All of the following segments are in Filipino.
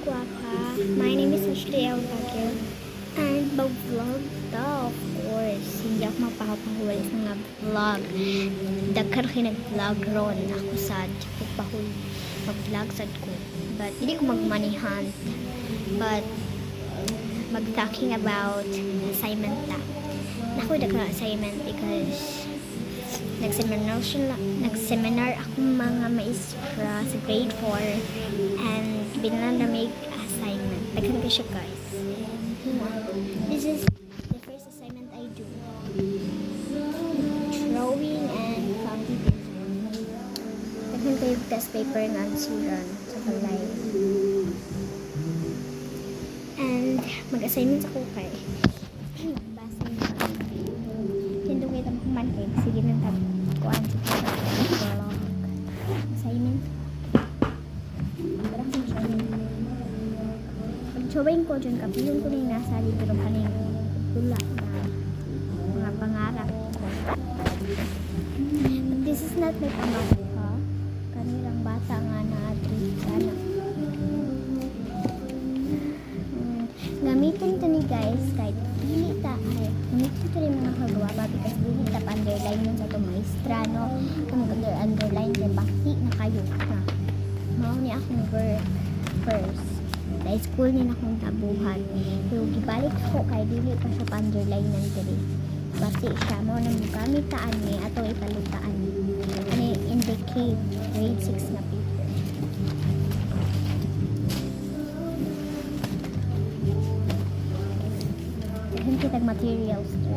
kagwapa. My name is Ashley L. Baguio. And mag-vlog daw, of course. Hindi ako magpapahulis ng vlog. Dagkar kayo nag-vlog ron. Ako sad. Mag-vlog sad ko. But hindi ko magmanihan. But mag-talking about assignment na. Ako dagkar assignment because nag-seminar akong mga maestra sa grade 4 and binalan na make assignment. Daghan ko siya, guys. This is the first assignment I do. Drawing and computation. Daghan ko yung test paper ng ansuran sa kalay. And mag-assignment ako kay basa yung tindong kita mo man kayo. Sige nang kuhaan sa vlog. Assignment. Parang assignment. Pag-showing ko dyan, kapilong ko na yung nasa libro kaning tula na mga pangarap ko. But this is not my pangarap, ha? Kanilang bata nga na atin sana. Gamitin to ni guys kahit dili ta ay gamitin to ni mga kagwapa because dili ta underline yun sa itong maestra, no? Kung underline kay bakti na kayo na mao ni akong work first sa school ni akong tabuhan pero gibalik ko kay dili pa siya underline nan diri bakti siya mao nang gamit taan ni ato ipalutaan ani indicate grade 6 na paper. Kitag materials to.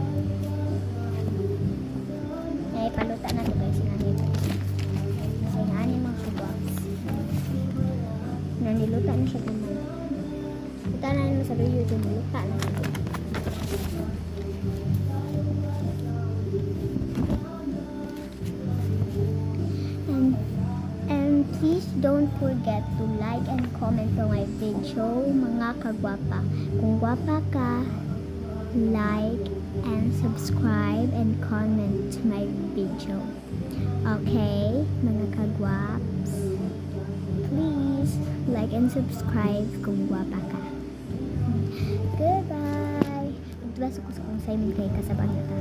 Ay, paluta na to guys. Kasi nga mga box. Niluta na siya kumay. Luta na naman sa video ito. Luta na siya. And please don't forget to like and comment on my video, mga kagwapa. Kung gwapa ka, like and subscribe and comment to my video. Okay, mga kagwaps, please like and subscribe kung gwapa ka. Goodbye. Magbasa ko sa kung sa imin kay kasabang nata.